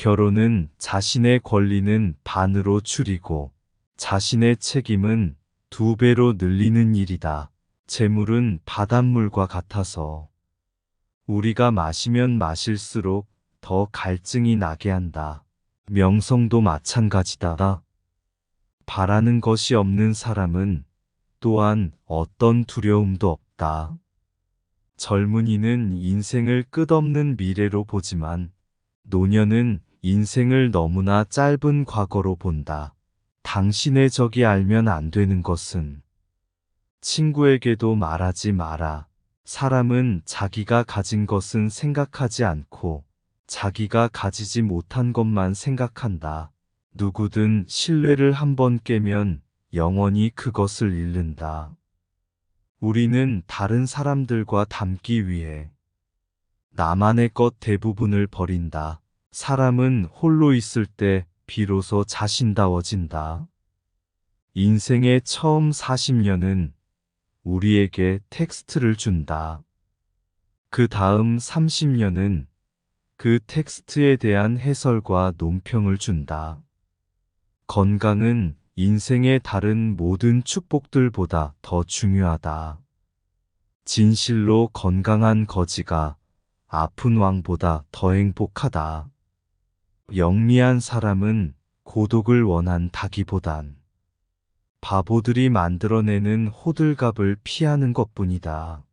결혼은 자신의 권리는 반으로 줄이고 자신의 책임은 2배로 늘리는 일이다. 재물은 바닷물과 같아서 우리가 마시면 마실수록 더 갈증이 나게 한다. 명성도 마찬가지다. 바라는 것이 없는 사람은 또한 어떤 두려움도 없다. 젊은이는 인생을 끝없는 미래로 보지만 노년은 인생을 너무나 짧은 과거로 본다. 당신의 적이 알면 안 되는 것은 친구에게도 말하지 마라. 사람은 자기가 가진 것은 생각하지 않고 자기가 가지지 못한 것만 생각한다. 누구든 신뢰를 한번 깨면 영원히 그것을 잃는다. 우리는 다른 사람들과 닮기 위해 나만의 것 대부분을 버린다. 사람은 홀로 있을 때 비로소 자신다워진다. 인생의 처음 40년은 우리에게 텍스트를 준다. 그 다음 30년은 그 텍스트에 대한 해설과 논평을 준다. 건강은 인생의 다른 모든 축복들보다 더 중요하다. 진실로 건강한 거지가 아픈 왕보다 더 행복하다. 영리한 사람은 고독을 원한다기보단 바보들이 만들어내는 호들갑을 피하는 것뿐이다.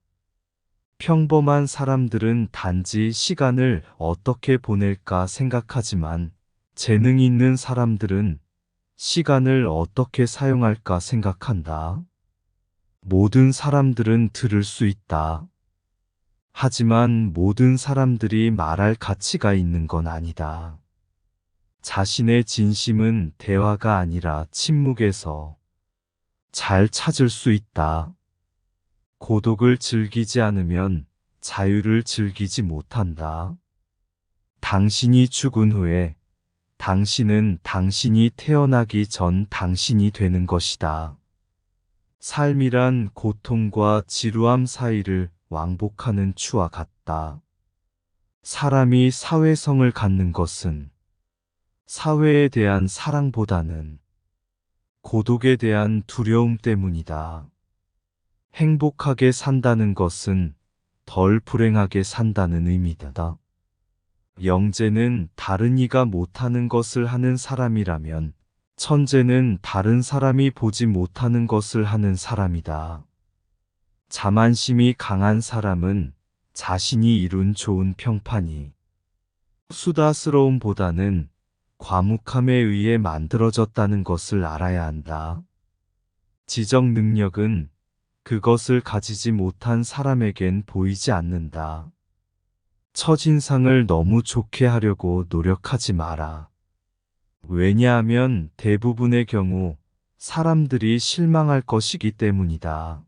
평범한 사람들은 단지 시간을 어떻게 보낼까 생각하지만 재능 있는 사람들은 시간을 어떻게 사용할까 생각한다. 모든 사람들은 들을 수 있다. 하지만 모든 사람들이 말할 가치가 있는 건 아니다. 자신의 진심은 대화가 아니라 침묵에서 잘 찾을 수 있다. 고독을 즐기지 않으면 자유를 즐기지 못한다. 당신이 죽은 후에 당신은 당신이 태어나기 전 당신이 되는 것이다. 삶이란 고통과 지루함 사이를 왕복하는 추와 같다. 사람이 사회성을 갖는 것은 사회에 대한 사랑보다는 고독에 대한 두려움 때문이다. 행복하게 산다는 것은 덜 불행하게 산다는 의미다. 영재는 다른 이가 못하는 것을 하는 사람이라면 천재는 다른 사람이 보지 못하는 것을 하는 사람이다. 자만심이 강한 사람은 자신이 이룬 좋은 평판이 수다스러움보다는 과묵함에 의해 만들어졌다는 것을 알아야 한다. 지적 능력은 그것을 가지지 못한 사람에겐 보이지 않는다. 첫인상을 너무 좋게 하려고 노력하지 마라. 왜냐하면 대부분의 경우 사람들이 실망할 것이기 때문이다.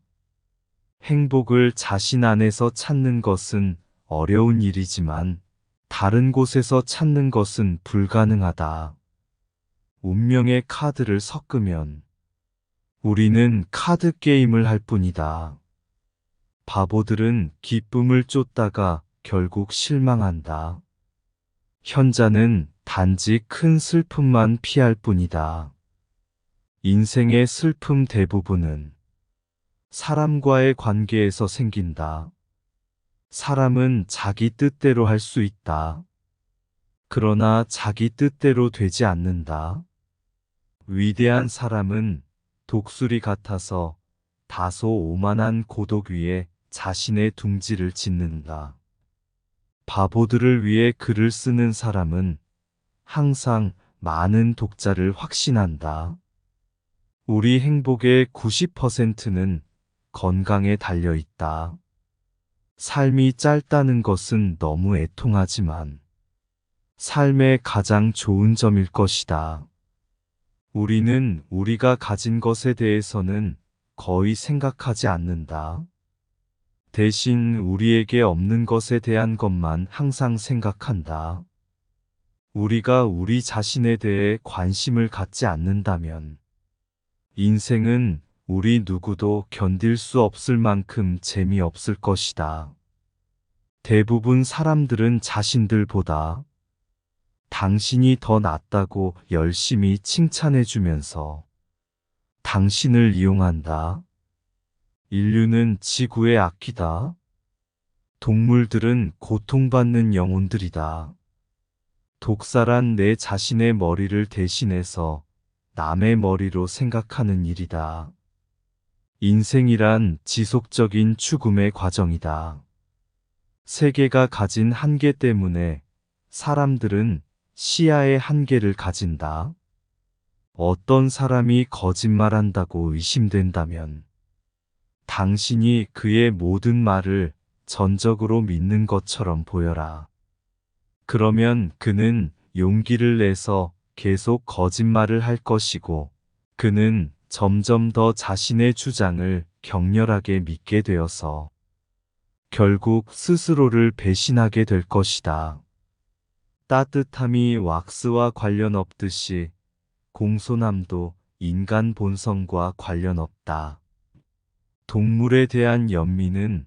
행복을 자신 안에서 찾는 것은 어려운 일이지만 다른 곳에서 찾는 것은 불가능하다. 운명의 카드를 섞으면 우리는 카드 게임을 할 뿐이다. 바보들은 기쁨을 쫓다가 결국 실망한다. 현자는 단지 큰 슬픔만 피할 뿐이다. 인생의 슬픔 대부분은 사람과의 관계에서 생긴다. 사람은 자기 뜻대로 할 수 있다. 그러나 자기 뜻대로 되지 않는다. 위대한 사람은 독수리 같아서 다소 오만한 고독 위에 자신의 둥지를 짓는다. 바보들을 위해 글을 쓰는 사람은 항상 많은 독자를 확신한다. 우리 행복의 90%는 건강에 달려 있다. 삶이 짧다는 것은 너무 애통하지만 삶의 가장 좋은 점일 것이다. 우리는 우리가 가진 것에 대해서는 거의 생각하지 않는다. 대신 우리에게 없는 것에 대한 것만 항상 생각한다. 우리가 우리 자신에 대해 관심을 갖지 않는다면 인생은 우리 누구도 견딜 수 없을 만큼 재미없을 것이다. 대부분 사람들은 자신들보다 당신이 더 낫다고 열심히 칭찬해주면서 당신을 이용한다. 인류는 지구의 악기다. 동물들은 고통받는 영혼들이다. 독사란 내 자신의 머리를 대신해서 남의 머리로 생각하는 일이다. 인생이란 지속적인 죽음의 과정이다. 세계가 가진 한계 때문에 사람들은 시야의 한계를 가진다. 어떤 사람이 거짓말한다고 의심된다면 당신이 그의 모든 말을 전적으로 믿는 것처럼 보여라. 그러면 그는 용기를 내서 계속 거짓말을 할 것이고 그는 점점 더 자신의 주장을 격렬하게 믿게 되어서 결국 스스로를 배신하게 될 것이다. 따뜻함이 왁스와 관련 없듯이 공손함도 인간 본성과 관련 없다. 동물에 대한 연민은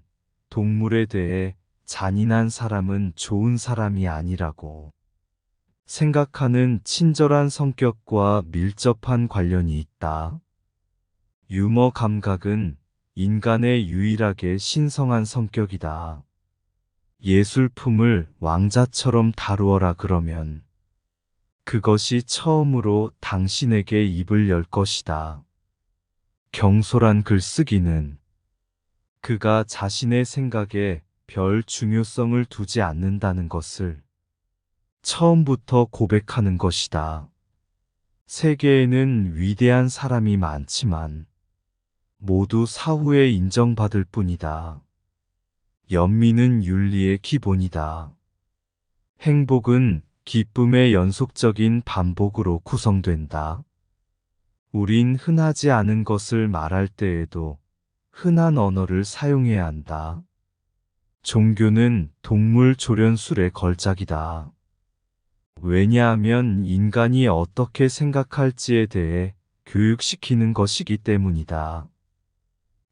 동물에 대해 잔인한 사람은 좋은 사람이 아니라고 생각하는 친절한 성격과 밀접한 관련이 있다. 유머 감각은 인간의 유일하게 신성한 성격이다. 예술품을 왕자처럼 다루어라 그러면 그것이 처음으로 당신에게 입을 열 것이다. 경솔한 글쓰기는 그가 자신의 생각에 별 중요성을 두지 않는다는 것을 처음부터 고백하는 것이다. 세계에는 위대한 사람이 많지만 모두 사후에 인정받을 뿐이다. 연민은 윤리의 기본이다. 행복은 기쁨의 연속적인 반복으로 구성된다. 우린 흔하지 않은 것을 말할 때에도 흔한 언어를 사용해야 한다. 종교는 동물 조련술의 걸작이다. 왜냐하면 인간이 어떻게 생각할지에 대해 교육시키는 것이기 때문이다.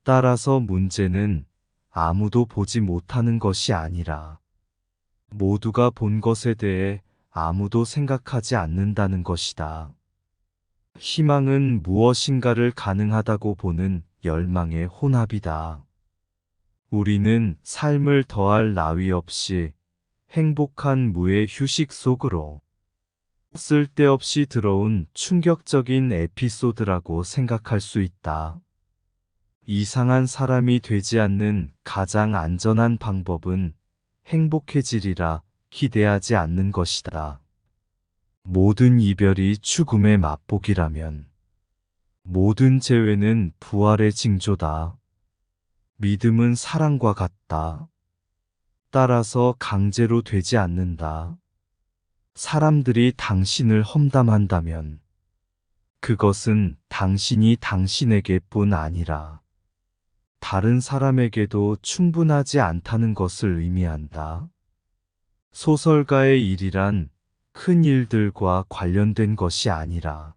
따라서 문제는 아무도 보지 못하는 것이 아니라 모두가 본 것에 대해 아무도 생각하지 않는다는 것이다. 희망은 무엇인가를 가능하다고 보는 열망의 혼합이다. 우리는 삶을 더할 나위 없이 행복한 무의 휴식 속으로 쓸데없이 들어온 충격적인 에피소드라고 생각할 수 있다. 이상한 사람이 되지 않는 가장 안전한 방법은 행복해지리라 기대하지 않는 것이다. 모든 이별이 죽음의 맛보기라면 모든 재회는 부활의 징조다. 믿음은 사랑과 같다. 따라서 강제로 되지 않는다. 사람들이 당신을 험담한다면 그것은 당신이 당신에게뿐 아니라 다른 사람에게도 충분하지 않다는 것을 의미한다. 소설가의 일이란 큰 일들과 관련된 것이 아니라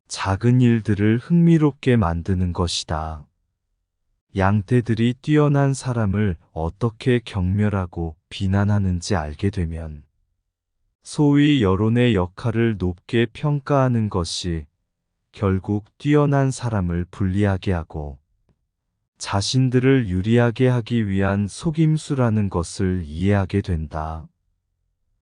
작은 일들을 흥미롭게 만드는 것이다. 양떼들이 뛰어난 사람을 어떻게 경멸하고 비난하는지 알게 되면 소위 여론의 역할을 높게 평가하는 것이 결국 뛰어난 사람을 불리하게 하고 자신들을 유리하게 하기 위한 속임수라는 것을 이해하게 된다.